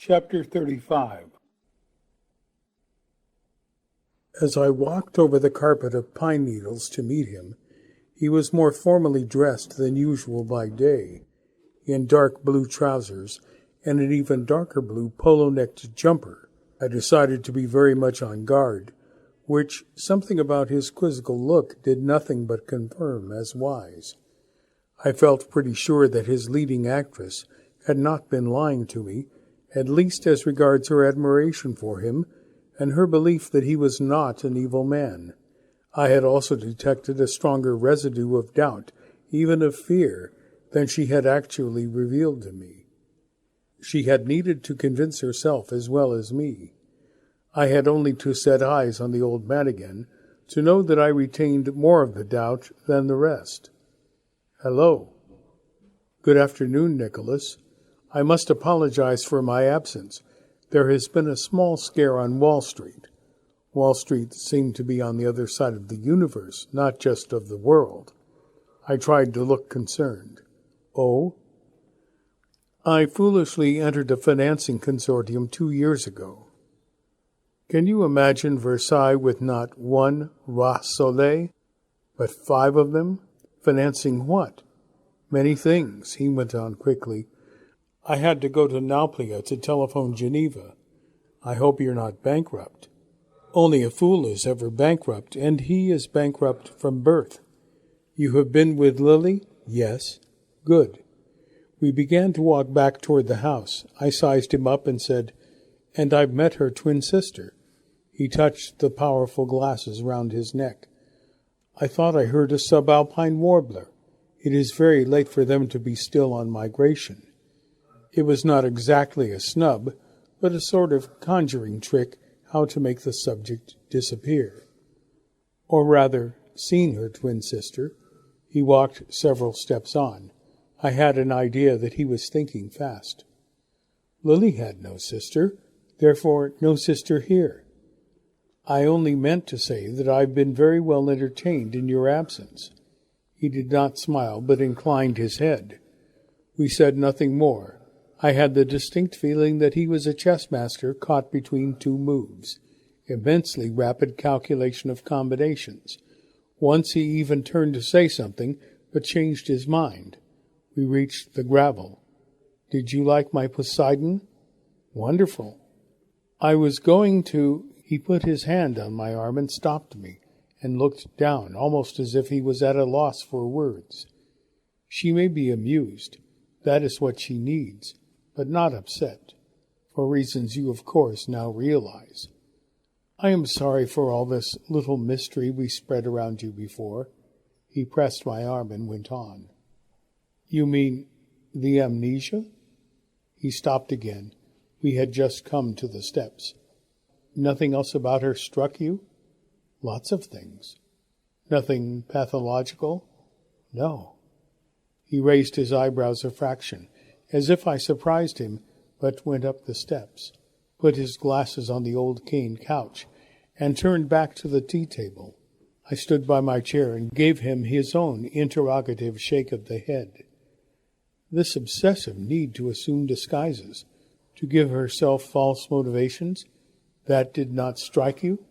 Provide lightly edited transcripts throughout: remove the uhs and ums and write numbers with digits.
Chapter 35. As I walked over the carpet of pine needles to meet him, he was more formally dressed than usual by day, in dark blue trousers and an even darker blue polo-necked jumper. I decided to be very much on guard, which something about his quizzical look did nothing but confirm as wise. I felt pretty sure that his leading actress had not been lying to me, at least as regards her admiration for him and her belief that he was not an evil man. I had also detected a stronger residue of doubt, even of fear, than she had actually revealed to me. She had needed to convince herself as well as me. I had only to set eyes on the old man again to know that I retained more of the doubt than the rest. "Hello." "Good afternoon, Nicholas. I must apologize for my absence. There has been a small scare on Wall Street. Wall Street seemed to be on the other side of the universe, not just of the world." I tried to look concerned. "Oh?" "I foolishly entered a financing consortium 2 years ago. Can you imagine Versailles with not one Roi Soleil, but 5 of them? Financing what?" "Many things," he went on quickly. "I had to go to Nauplia to telephone Geneva. I hope you're not bankrupt." "Only a fool is ever bankrupt, and he is bankrupt from birth." "You have been with Lily?" "Yes." "Good." We began to walk back toward the house. I sized him up and said, "And I've met her twin sister." He touched the powerful glasses round his neck. "I thought I heard a subalpine warbler. It is very late for them to be still on migration." It was not exactly a snub, but a sort of conjuring trick how to make the subject disappear. Or rather, seeing her twin sister, he walked several steps on. I had an idea that he was thinking fast. "Lily had no sister, therefore no sister here." "I only meant to say that I've been very well entertained in your absence." He did not smile, but inclined his head. We said nothing more. I had the distinct feeling that he was a chess master caught between 2 moves, immensely rapid calculation of combinations. Once he even turned to say something, but changed his mind. We reached the gravel. "Did you like my Poseidon?" "Wonderful." "I was going to—" He put his hand on my arm and stopped me, and looked down, almost as if he was at a loss for words. "She may be amused. That is what she needs, but not upset, for reasons you of course now realize. I am sorry for all this little mystery we spread around you before." He pressed my arm and went on. "You mean the amnesia?" He stopped again. We had just come to the steps. "Nothing else about her struck you?" "Lots of things." "Nothing pathological?" "No." He raised his eyebrows a fraction, as if I surprised him, but went up the steps, put his glasses on the old cane couch, and turned back to the tea-table. I stood by my chair and gave him his own interrogative shake of the head. This obsessive need to assume disguises, to give herself false motivations, that did not strike you?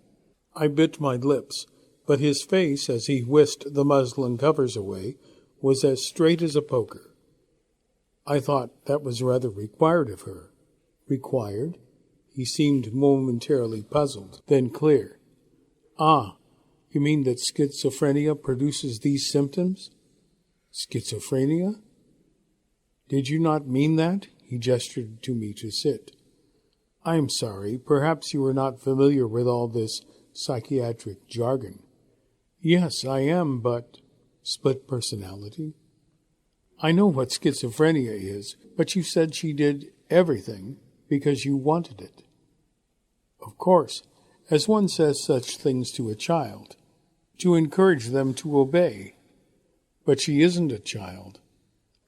I bit my lips, but his face, as he whisked the muslin covers away, was as straight as a poker. I thought that was rather required of her. Required? He seemed momentarily puzzled, then clear. "Ah, you mean that schizophrenia produces these symptoms?" "Schizophrenia? Did you not mean that?" He gestured to me to sit. "I am sorry. Perhaps you are not familiar with all this psychiatric jargon." "Yes, I am, but—" "Split personality?" "I know what schizophrenia is, but you said she did everything because you wanted it." "Of course, as one says such things to a child, to encourage them to obey. But she isn't a child.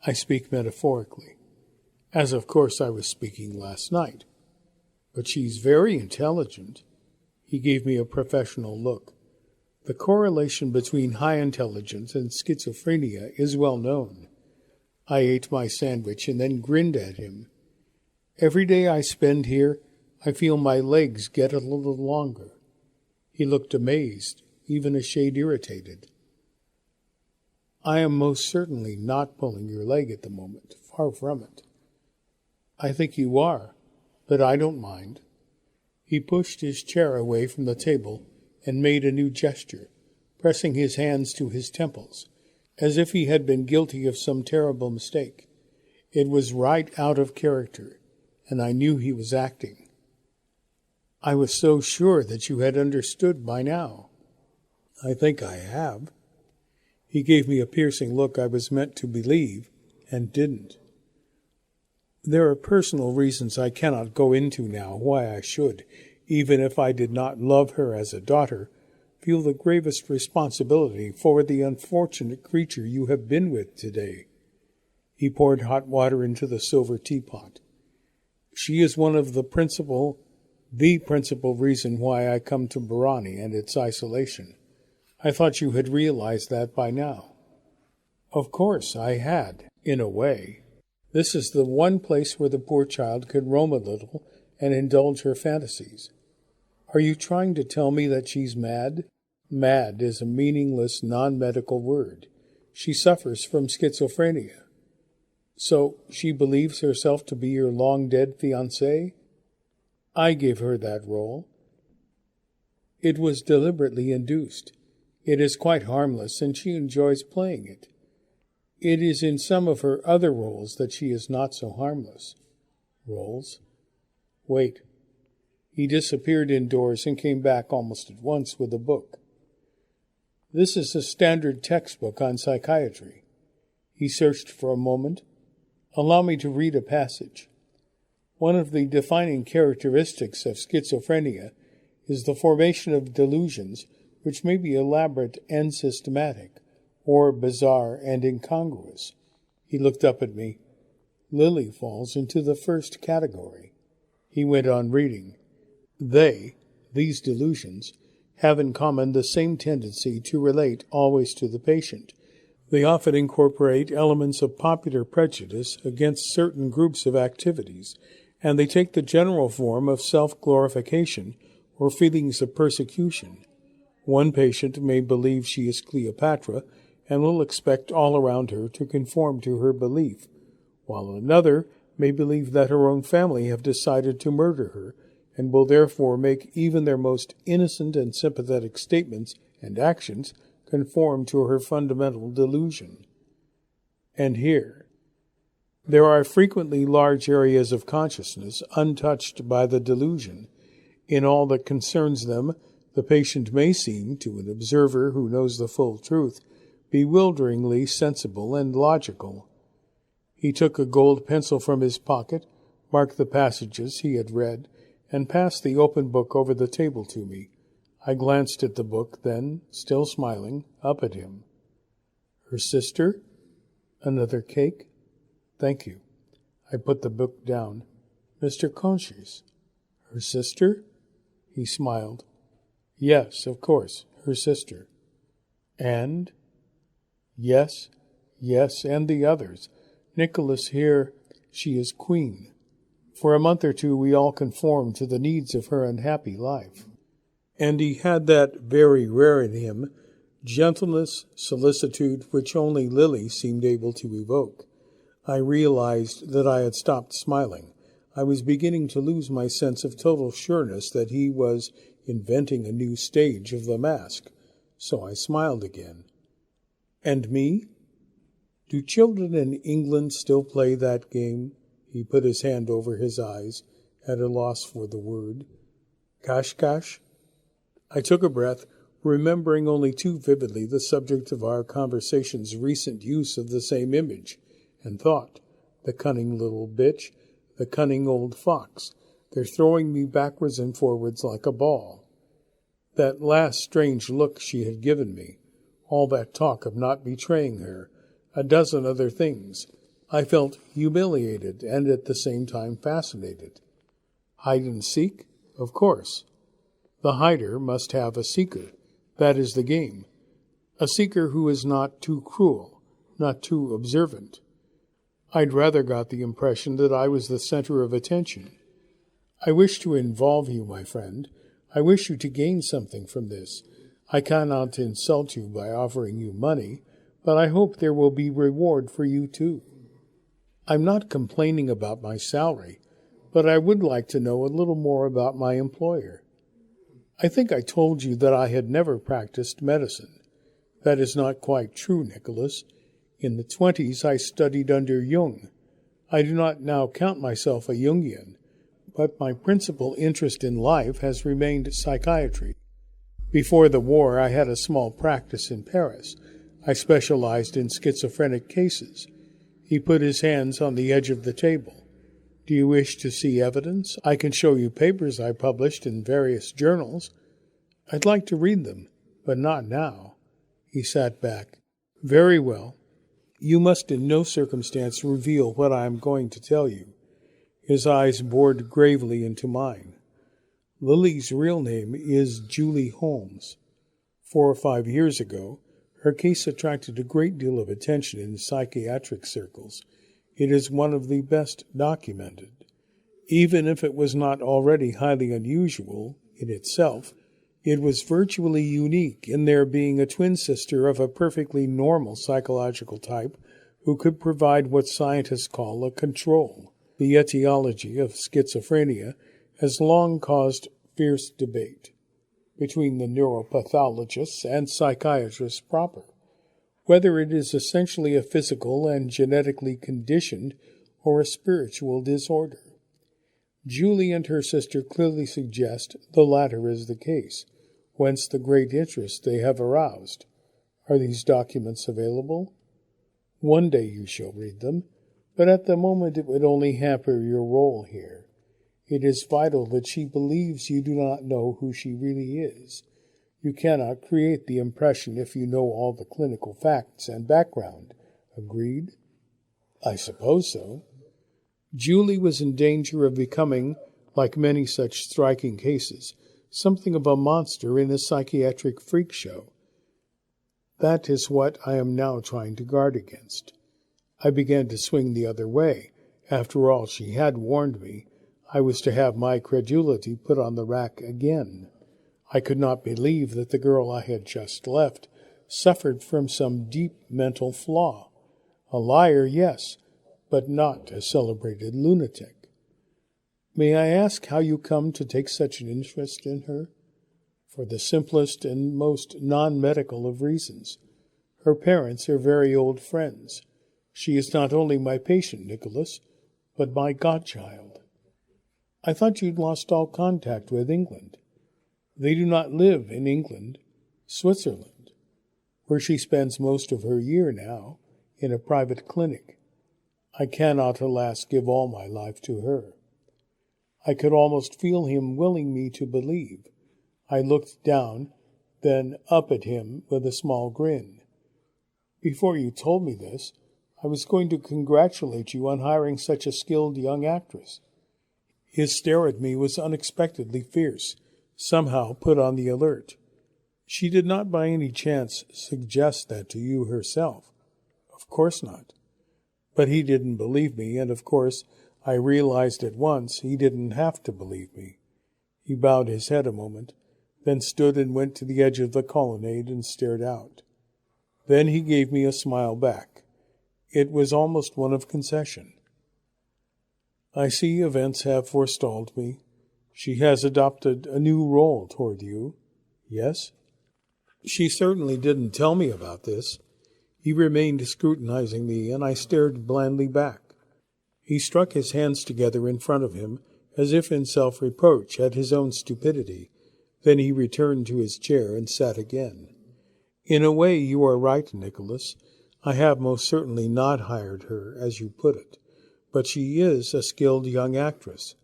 I speak metaphorically, as of course I was speaking last night. But she's very intelligent." He gave me a professional look. The correlation between high intelligence and schizophrenia is well known. I ate my sandwich and then grinned at him. Every day I spend here, I feel my legs get a little longer." He looked amazed, even a shade irritated. "I am most certainly not pulling your leg at the moment, far from it." "I think you are, but I don't mind." He pushed his chair away from the table and made a new gesture, pressing his hands to his temples, as if he had been guilty of some terrible mistake. It was right out of character, and I knew he was acting. "I was so sure that you had understood by now." "I think I have." He gave me a piercing look I was meant to believe, and didn't. "There are personal reasons I cannot go into now why I should, even if I did not love her as a daughter, feel the gravest responsibility for the unfortunate creature you have been with today." He poured hot water into the silver teapot. "She is one of the principal reason why I come to Barani and its isolation. I thought you had realized that by now." "Of course I had, in a way. This is the one place where the poor child can roam a little and indulge her fantasies." "Are you trying to tell me that she's mad?" "Mad is a meaningless, non-medical word. She suffers from schizophrenia." "So she believes herself to be your long-dead fiancé?" "I gave her that role. It was deliberately induced. It is quite harmless, and she enjoys playing it. It is in some of her other roles that she is not so harmless." "Roles?" "Wait." He disappeared indoors and came back almost at once with a book. "This is a standard textbook on psychiatry." He searched for a moment. "Allow me to read a passage. One of the defining characteristics of schizophrenia is the formation of delusions which may be elaborate and systematic, or bizarre and incongruous." He looked up at me. "Lily falls into the first category." He went on reading. These delusions, have in common the same tendency to relate always to the patient. They often incorporate elements of popular prejudice against certain groups of activities, and they take the general form of self-glorification or feelings of persecution. One patient may believe she is Cleopatra and will expect all around her to conform to her belief, while another may believe that her own family have decided to murder her and will therefore make even their most innocent and sympathetic statements and actions conform to her fundamental delusion. And here, there are frequently large areas of consciousness untouched by the delusion. In all that concerns them, the patient may seem, to an observer who knows the full truth, bewilderingly sensible and logical. He took a gold pencil from his pocket, marked the passages he had read, and passed the open book over the table to me. I glanced at the book, then, still smiling, up at him. "Her sister? Another cake? Thank you." I put the book down. "Mr. Conchis? Her sister?" He smiled. "Yes, of course, her sister." "And?" Yes, and the others. Nicholas here, she is queen. For a month or two we all conformed to the needs of her unhappy life." And he had that very rare in him, gentleness, solicitude, which only Lily seemed able to evoke. I realized that I had stopped smiling. I was beginning to lose my sense of total sureness that he was inventing a new stage of the mask. So I smiled again. "And me? Do children in England still play that game?" He put his hand over his eyes, at a loss for the word. "Cash-cash?" I took a breath, remembering only too vividly the subject of our conversation's recent use of the same image, and thought, the cunning little bitch, the cunning old fox, they're throwing me backwards and forwards like a ball. That last strange look she had given me, all that talk of not betraying her, a dozen other things. I felt humiliated and at the same time fascinated. Hide and seek? Of course. The hider must have a seeker. That is the game. A seeker who is not too cruel, not too observant. I'd rather got the impression that I was the center of attention. I wish to involve you, my friend. I wish you to gain something from this. I cannot insult you by offering you money, but I hope there will be reward for you too. I'm not complaining about my salary, but I would like to know a little more about my employer. I think I told you that I had never practiced medicine. That is not quite true, Nicholas. In the 20s, I studied under Jung. I do not now count myself a Jungian, but my principal interest in life has remained psychiatry. Before the war, I had a small practice in Paris. I specialized in schizophrenic cases. He put his hands on the edge of the table. Do you wish to see evidence? I can show you papers I published in various journals. I'd like to read them, but not now. He sat back. Very well. You must in no circumstance reveal what I am going to tell you. His eyes bored gravely into mine. Lily's real name is Julie Holmes. 4 or 5 years ago, her case attracted a great deal of attention in psychiatric circles. It is one of the best documented. Even if it was not already highly unusual in itself, it was virtually unique in there being a twin sister of a perfectly normal psychological type who could provide what scientists call a control. The etiology of schizophrenia has long caused fierce debate between the neuropathologists and psychiatrists proper, whether it is essentially a physical and genetically conditioned or a spiritual disorder. Julie and her sister clearly suggest the latter is the case, whence the great interest they have aroused. Are these documents available? One day you shall read them, but at the moment it would only hamper your role here. It is vital that she believes you do not know who she really is. You cannot create the impression if you know all the clinical facts and background. Agreed? I suppose so. Julie was in danger of becoming, like many such striking cases, something of a monster in a psychiatric freak show. That is what I am now trying to guard against. I began to swing the other way. After all, she had warned me. I was to have my credulity put on the rack again. I could not believe that the girl I had just left suffered from some deep mental flaw. A liar, yes, but not a celebrated lunatic. May I ask how you come to take such an interest in her? For the simplest and most non-medical of reasons. Her parents are very old friends. She is not only my patient, Nicholas, but my godchild. I thought you'd lost all contact with England. They do not live in England, Switzerland, where she spends most of her year now, in a private clinic. I cannot, alas, give all my life to her. I could almost feel him willing me to believe. I looked down, then up at him with a small grin. Before you told me this, I was going to congratulate you on hiring such a skilled young actress. His stare at me was unexpectedly fierce, somehow put on the alert. She did not by any chance suggest that to you herself. Of course not. But he didn't believe me, and of course I realized at once he didn't have to believe me. He bowed his head a moment, then stood and went to the edge of the colonnade and stared out. Then he gave me a smile back. It was almost one of concession. I see events have forestalled me. She has adopted a new role toward you. Yes? She certainly didn't tell me about this. He remained scrutinizing me, and I stared blandly back. He struck his hands together in front of him, as if in self-reproach at his own stupidity. Then he returned to his chair and sat again. In a way, you are right, Nicholas. I have most certainly not hired her, as you put it. But she is a skilled young actress.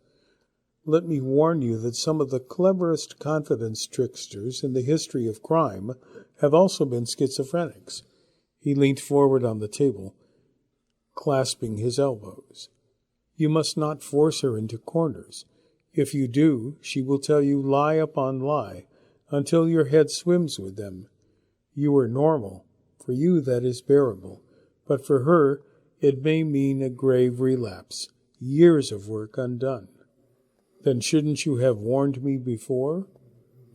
Let me warn you that some of the cleverest confidence tricksters in the history of crime have also been schizophrenics. He leaned forward on the table, clasping his elbows. You must not force her into corners. If you do, she will tell you lie upon lie, until your head swims with them. You are normal. For you that is bearable. But for her, It may mean a grave relapse, years of work undone. Then shouldn't you have warned me before?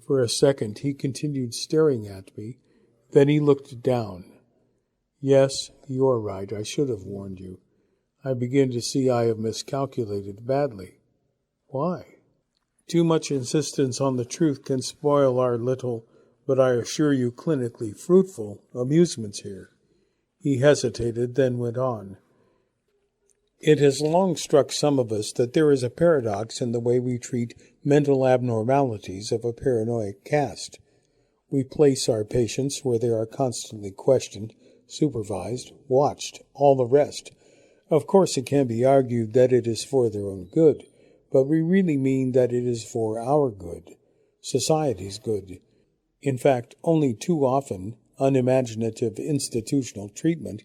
For a second he continued staring at me. Then he looked down. Yes, you're right. I should have warned you. I begin to see I have miscalculated badly. Why? Too much insistence on the truth can spoil our little, but I assure you clinically fruitful, amusements here. He hesitated, then went on. It has long struck some of us that there is a paradox in the way we treat mental abnormalities of a paranoid cast. We place our patients where they are constantly questioned, supervised, watched, all the rest. Of course, it can be argued that it is for their own good, but we really mean that it is for our good, society's good. In fact, only too often, unimaginative institutional treatment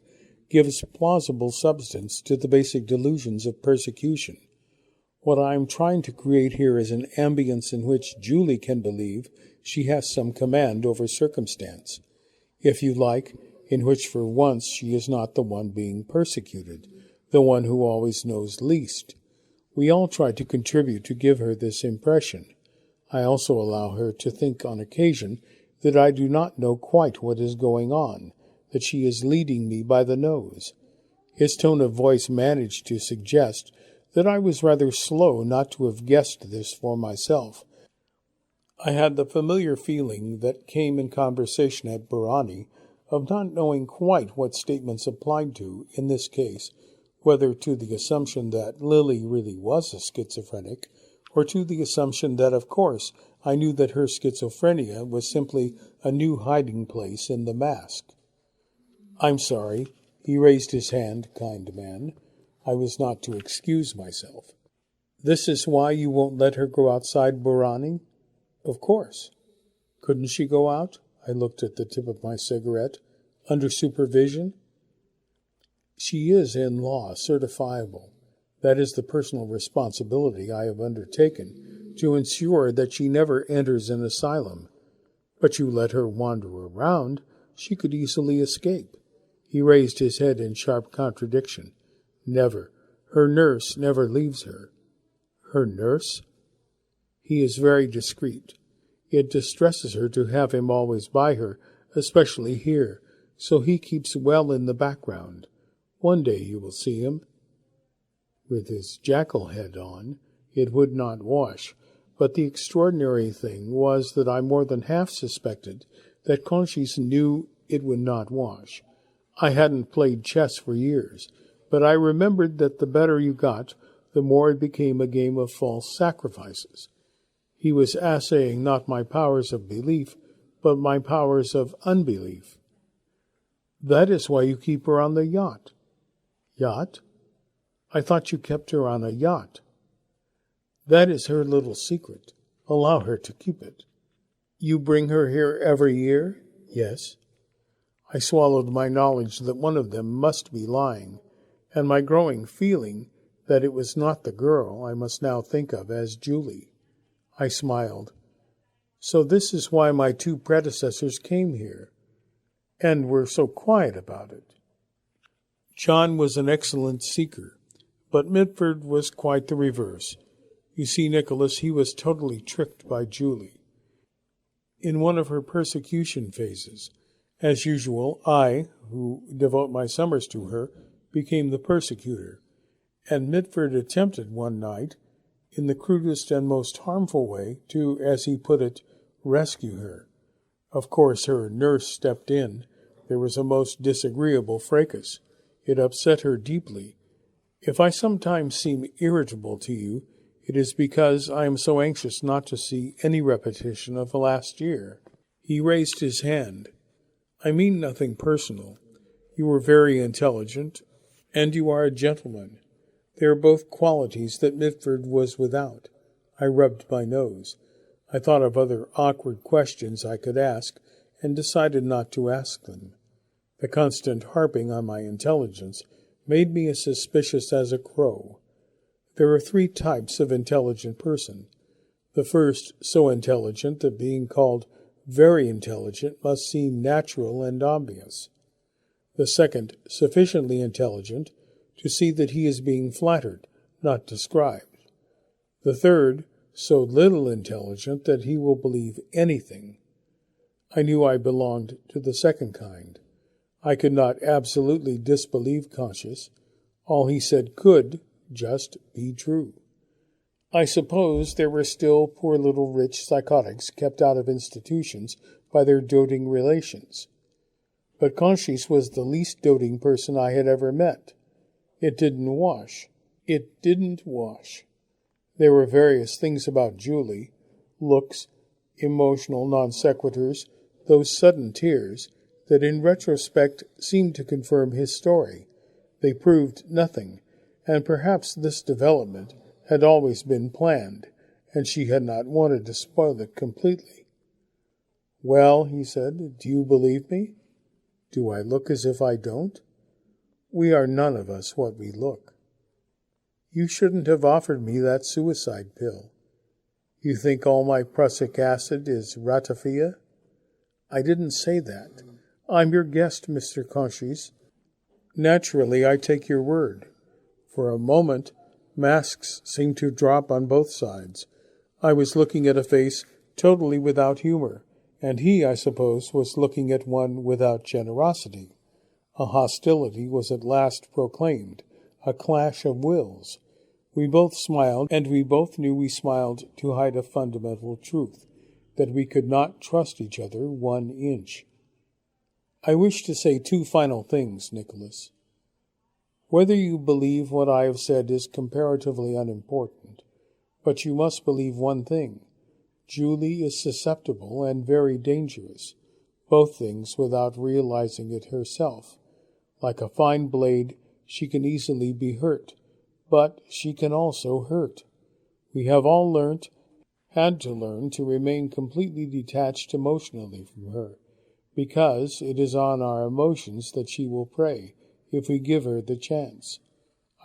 gives plausible substance to the basic delusions of persecution. What I am trying to create here is an ambience in which Julie can believe she has some command over circumstance. If you like, in which for once she is not the one being persecuted, the one who always knows least. We all try to contribute to give her this impression. I also allow her to think on occasion that I do not know quite what is going on, that she is leading me by the nose. His tone of voice managed to suggest that I was rather slow not to have guessed this for myself. I had the familiar feeling that came in conversation at Barani of not knowing quite what statements applied to, in this case, whether to the assumption that Lily really was a schizophrenic, or to the assumption that, of course, I knew that her schizophrenia was simply a new hiding place in the mask. I'm sorry. He raised his hand, kind man. I was not to excuse myself. This is why you won't let her go outside Barani? Of course. Couldn't she go out? I looked at the tip of my cigarette. Under supervision? She is, in law, certifiable. That is the personal responsibility I have undertaken, to ensure that she never enters an asylum. But you let her wander around, she could easily escape. He raised his head in sharp contradiction. Never. Her nurse never leaves her. Her nurse? He is very discreet. It distresses her to have him always by her, especially here, so he keeps well in the background. One day you will see him. With his jackal head on, it would not wash, but the extraordinary thing was that I more than half suspected that Conchis knew it would not wash. I hadn't played chess for years, but I remembered that the better you got, the more it became a game of false sacrifices. He was assaying not my powers of belief, but my powers of unbelief. That is why you keep her on the yacht. Yacht? I thought you kept her on a yacht. That is her little secret. Allow her to keep it. You bring her here every year? Yes. I swallowed my knowledge that one of them must be lying, and my growing feeling that it was not the girl I must now think of as Julie. I smiled. So this is why my two predecessors came here, and were so quiet about it. John was an excellent seeker, but Mitford was quite the reverse. You see, Nicholas, he was totally tricked by Julie. In one of her persecution phases, as usual, I, who devote my summers to her, became the persecutor, and Mitford attempted one night, in the crudest and most harmful way, to, as he put it, rescue her. Of course, her nurse stepped in. There was a most disagreeable fracas. It upset her deeply. If I sometimes seem irritable to you, it is because I am so anxious not to see any repetition of the last year. He raised his hand. I mean nothing personal. You are very intelligent, and you are a gentleman. They are both qualities that Mitford was without. I rubbed my nose. I thought of other awkward questions I could ask, and decided not to ask them. The constant harping on my intelligence made me as suspicious as a crow. There are 3 types of intelligent person. The first, so intelligent that being called very intelligent must seem natural and obvious. The second, sufficiently intelligent, to see that he is being flattered, not described. The third, so little intelligent that he will believe anything. I knew I belonged to the second kind. I could not absolutely disbelieve Conscious. All he said could just be true. I suppose there were still poor little rich psychotics kept out of institutions by their doting relations. But Conscious was the least doting person I had ever met. It didn't wash. There were various things about Julie, looks, emotional non sequiturs, those sudden tears, that in retrospect seemed to confirm his story. They proved nothing, and perhaps this development had always been planned, and she had not wanted to spoil it completely. "Well," he said, "do you believe me? Do I look as if I don't? We are none of us what we look. You shouldn't have offered me that suicide pill. You think all my prussic acid is ratafia?" "I didn't say that. I'm your guest, Mr. Conscious. Naturally, I take your word." For a moment, masks seemed to drop on both sides. I was looking at a face totally without humor, and he, I suppose, was looking at one without generosity. A hostility was at last proclaimed, a clash of wills. We both smiled, and we both knew we smiled to hide a fundamental truth, that we could not trust each other 1 inch. "I wish to say 2 final things, Nicholas. Whether you believe what I have said is comparatively unimportant, but you must believe one thing. Julie is susceptible and very dangerous, both things without realizing it herself. Like a fine blade, she can easily be hurt, but she can also hurt. We have all had to learn to remain completely detached emotionally from her, because it is on our emotions that she will prey, if we give her the chance."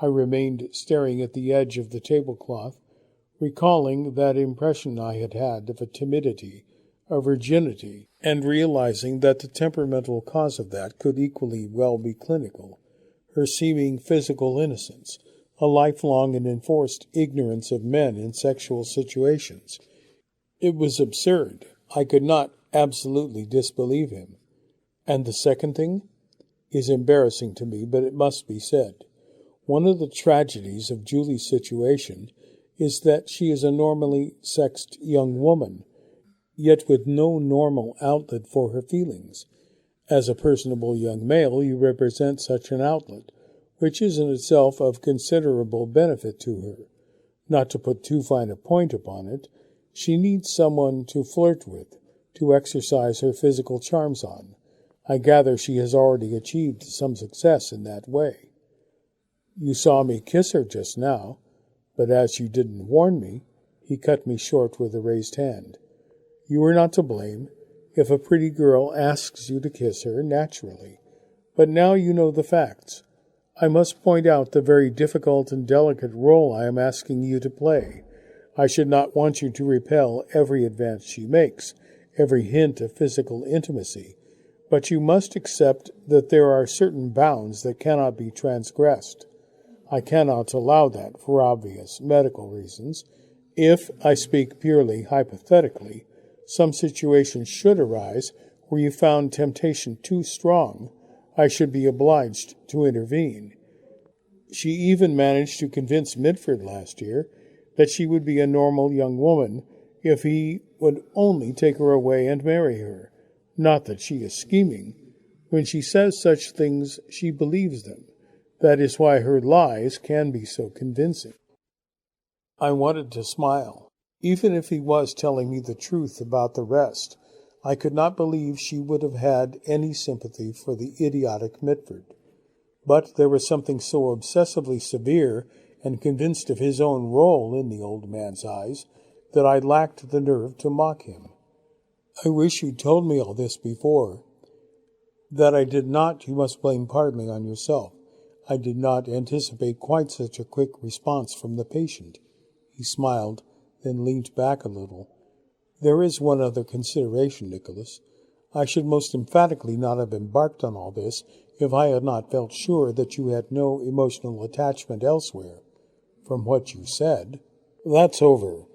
I remained staring at the edge of the tablecloth, recalling that impression I had had of a timidity, a virginity, and realizing that the temperamental cause of that could equally well be clinical, her seeming physical innocence, a lifelong and enforced ignorance of men in sexual situations. It was absurd. I could not absolutely disbelieve him. And the second thing is embarrassing to me, but it must be said. One of the tragedies of Julie's situation is that she is a normally sexed young woman, yet with no normal outlet for her feelings. As a personable young male, you represent such an outlet, which is in itself of considerable benefit to her. Not to put too fine a point upon it, she needs someone to flirt with, to exercise her physical charms on. I gather she has already achieved some success in that way. You saw me kiss her just now, but as you didn't warn me," he cut me short with a raised hand. "You are not to blame. If a pretty girl asks you to kiss her, naturally. But now you know the facts. I must point out the very difficult and delicate role I am asking you to play. I should not want you to repel every advance she makes, every hint of physical intimacy. But you must accept that there are certain bounds that cannot be transgressed. I cannot allow that for obvious medical reasons. If, I speak purely hypothetically, some situation should arise where you found temptation too strong, I should be obliged to intervene. She even managed to convince Mitford last year that she would be a normal young woman if he would only take her away and marry her. Not that she is scheming. When she says such things, she believes them. That is why her lies can be so convincing." I wanted to smile. Even if he was telling me the truth about the rest, I could not believe she would have had any sympathy for the idiotic Mitford. But there was something so obsessively severe and convinced of his own role in the old man's eyes that I lacked the nerve to mock him. "I wish you'd told me all this before." "That I did not, you must blame partly on yourself. I did not anticipate quite such a quick response from the patient." He smiled, then leaned back a little. "There is one other consideration, Nicholas. I should most emphatically not have embarked on all this if I had not felt sure that you had no emotional attachment elsewhere, from what you said. That's over.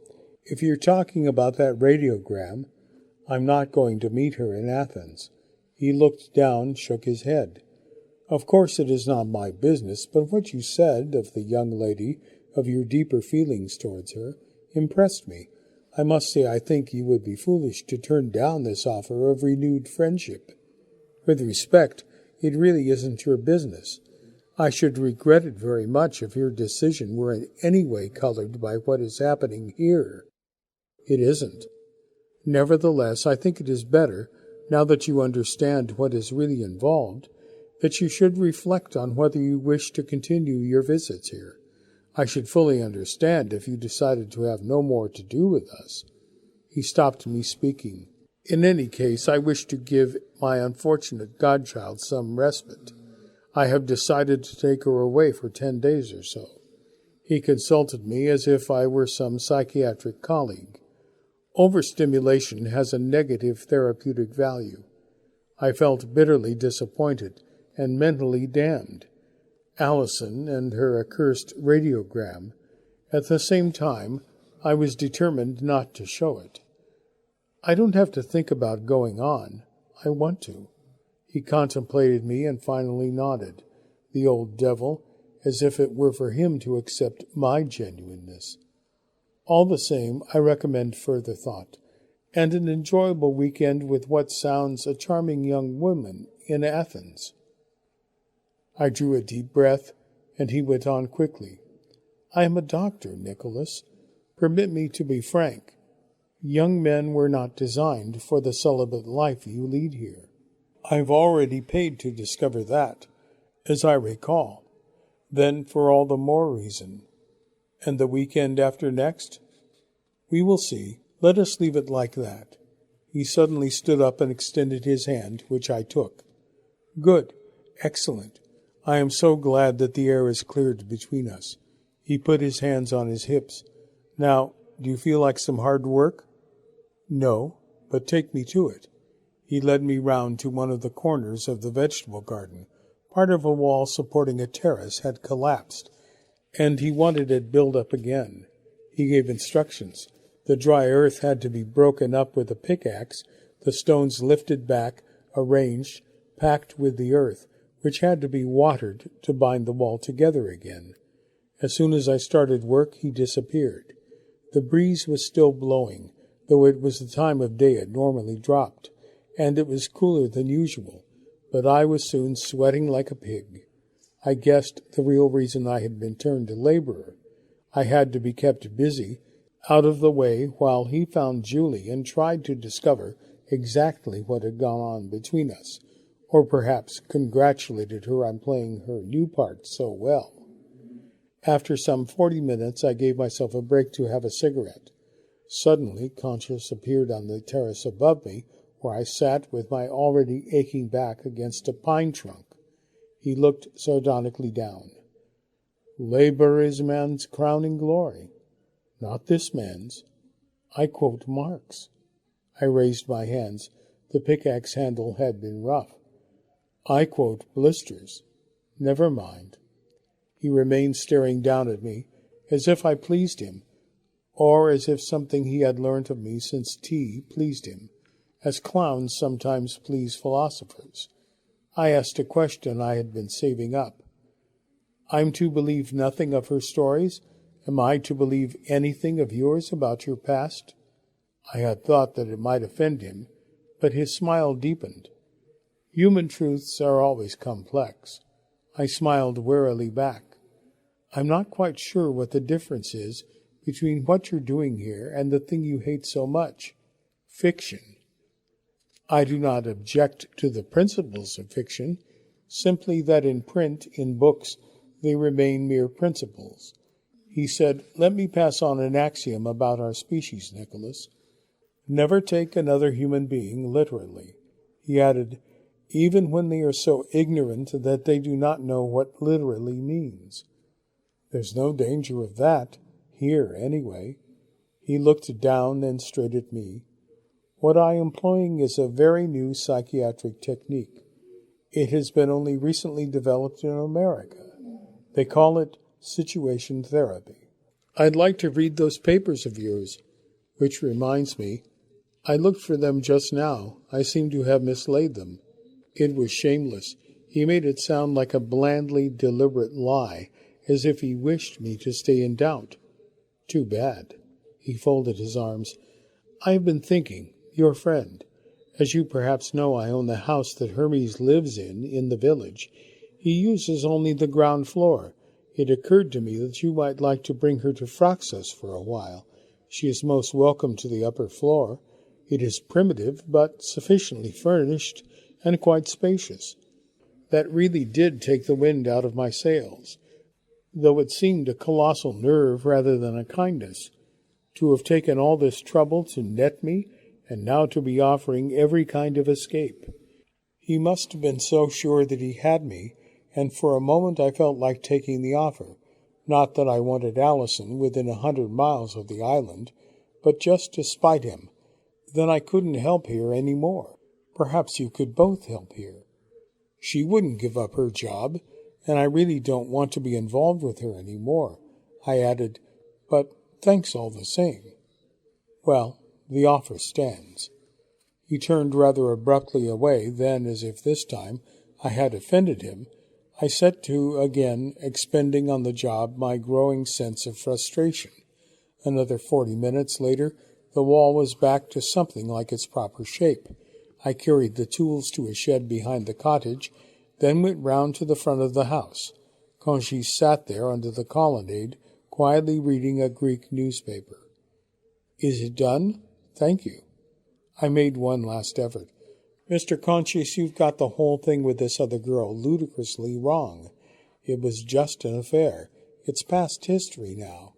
If you're talking about that radiogram, I'm not going to meet her in Athens. He looked down, shook his head. Of course it is not my business, but what you said of the young lady, of your deeper feelings towards her, impressed me. I must say I think you would be foolish to turn down this offer of renewed friendship. With respect, it really isn't your business. I should regret it very much if your decision were in any way colored by what is happening here. It isn't. Nevertheless, I think it is better, now that you understand what is really involved, that you should reflect on whether you wish to continue your visits here. I should fully understand if you decided to have no more to do with us. He stopped me speaking. In any case, I wish to give my unfortunate godchild some respite. I have decided to take her away for 10 days or so. He consulted me as if I were some psychiatric colleague. Overstimulation has a negative therapeutic value. I felt bitterly disappointed and mentally damned. Allison and her accursed radiogram. At the same time, I was determined not to show it. I don't have to think about going on. I want to. He contemplated me and finally nodded, the old devil, as if it were for him to accept my genuineness. All the same, I recommend further thought, and an enjoyable weekend with what sounds a charming young woman in Athens. I drew a deep breath, and he went on quickly. I am a doctor, Nicholas. Permit me to be frank. Young men were not designed for the celibate life you lead here. I've already paid to discover that, as I recall. Then for all the more reason. And the weekend after next? We will see. Let us leave it like that. He suddenly stood up and extended his hand, which I took. Good. Excellent. I am so glad that the air is cleared between us. He put his hands on his hips. Now, do you feel like some hard work? No, but take me to it. He led me round to one of the corners of the vegetable garden. Part of a wall supporting a terrace had collapsed, and he wanted it built up again. He gave instructions. The dry earth had to be broken up with a pickaxe, the stones lifted back, arranged, packed with the earth, which had to be watered to bind the wall together again. As soon as I started work, he disappeared. The breeze was still blowing, though it was the time of day it normally dropped, and it was cooler than usual, but I was soon sweating like a pig. I guessed the real reason I had been turned to laborer. I had to be kept busy, out of the way, while he found Julie and tried to discover exactly what had gone on between us, or perhaps congratulated her on playing her new part so well. After some 40 minutes, I gave myself a break to have a cigarette. Suddenly, Conscious appeared on the terrace above me, where I sat with my already aching back against a pine trunk. He looked sardonically down. Labor is man's crowning glory. Not this man's. I quote Marx. I raised my hands. The pickaxe handle had been rough. I quote blisters. Never mind. He remained staring down at me, as if I pleased him, or as if something he had learnt of me since tea pleased him, as clowns sometimes please philosophers. I asked a question I had been saving up. I'm to believe nothing of her stories? Am I to believe anything of yours about your past? I had thought that it might offend him, but his smile deepened. Human truths are always complex. I smiled warily back. I'm not quite sure what the difference is between what you're doing here and the thing you hate so much, fiction. I do not object to the principles of fiction, simply that in print, in books, they remain mere principles. He said, Let me pass on an axiom about our species, Nicholas. Never take another human being literally. He added, even when they are so ignorant that they do not know what literally means. There's no danger of that, here anyway. He looked down, then straight at me. What I am employing is a very new psychiatric technique. It has been only recently developed in America. They call it situation therapy. I'd like to read those papers of yours, which reminds me, I looked for them just now. I seem to have mislaid them. It was shameless. He made it sound like a blandly deliberate lie, as if he wished me to stay in doubt. Too bad. He folded his arms. I have been thinking, your friend. As you perhaps know, I own the house that Hermes lives in the village. He uses only the ground floor. It occurred to me that you might like to bring her to Phraxus for a while. She is most welcome to the upper floor. It is primitive, but sufficiently furnished and quite spacious. That really did take the wind out of my sails, though it seemed a colossal nerve rather than a kindness. To have taken all this trouble to net me, and now to be offering every kind of escape. He must have been so sure that he had me, and for a moment I felt like taking the offer. Not that I wanted Allison within 100 miles of the island, but just to spite him. Then I couldn't help here any more. Perhaps you could both help here. She wouldn't give up her job, and I really don't want to be involved with her any more. I added, but thanks all the same. Well, the offer stands. He turned rather abruptly away, then, as if this time I had offended him, I set to again expending on the job my growing sense of frustration. Another 40 minutes later, the wall was back to something like its proper shape. I carried the tools to a shed behind the cottage, then went round to the front of the house. Conchi sat there under the colonnade, quietly reading a Greek newspaper. Is it done? Thank you. I made one last effort. Mr. Conchis, you've got the whole thing with this other girl ludicrously wrong. It was just an affair. It's past history now.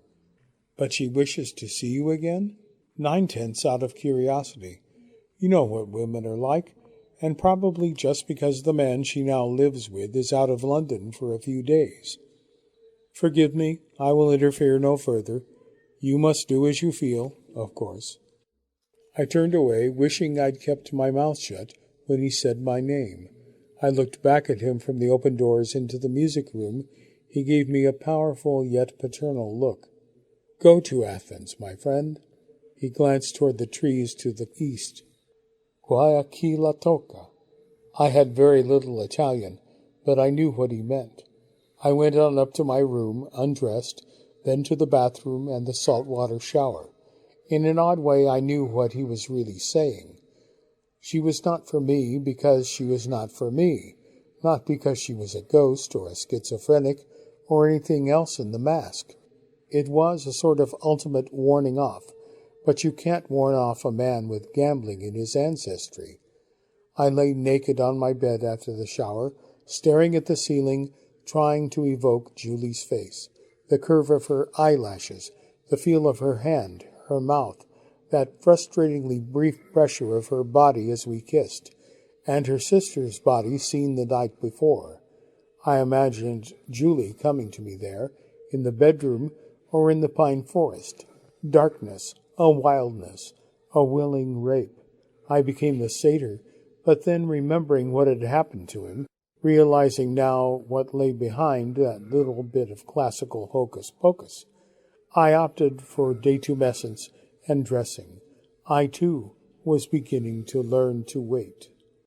But she wishes to see you again? 9/10 out of curiosity. You know what women are like, and probably just because the man she now lives with is out of London for a few days. Forgive me, I will interfere no further. You must do as you feel, of course. I turned away, wishing I'd kept my mouth shut when he said my name. I looked back at him from the open doors into the music room. He gave me a powerful yet paternal look. Go to Athens, my friend. He glanced toward the trees to the east. Guayaquil toca. I had very little Italian, but I knew what he meant. I went on up to my room, undressed, then to the bathroom and the saltwater shower. In an odd way, I knew what he was really saying. She was not for me because she was not for me, not because she was a ghost or a schizophrenic or anything else in the mask. It was a sort of ultimate warning off, but you can't warn off a man with gambling in his ancestry. I lay naked on my bed after the shower, staring at the ceiling, trying to evoke Julie's face, the curve of her eyelashes, the feel of her hand, her mouth, that frustratingly brief pressure of her body as we kissed, and her sister's body seen the night before. I imagined Julie coming to me there, in the bedroom or in the pine forest. Darkness, a wildness, a willing rape. I became the satyr, but then remembering what had happened to him, realizing now what lay behind that little bit of classical hocus-pocus, I opted for detumescence and dressing. I, too, was beginning to learn to wait.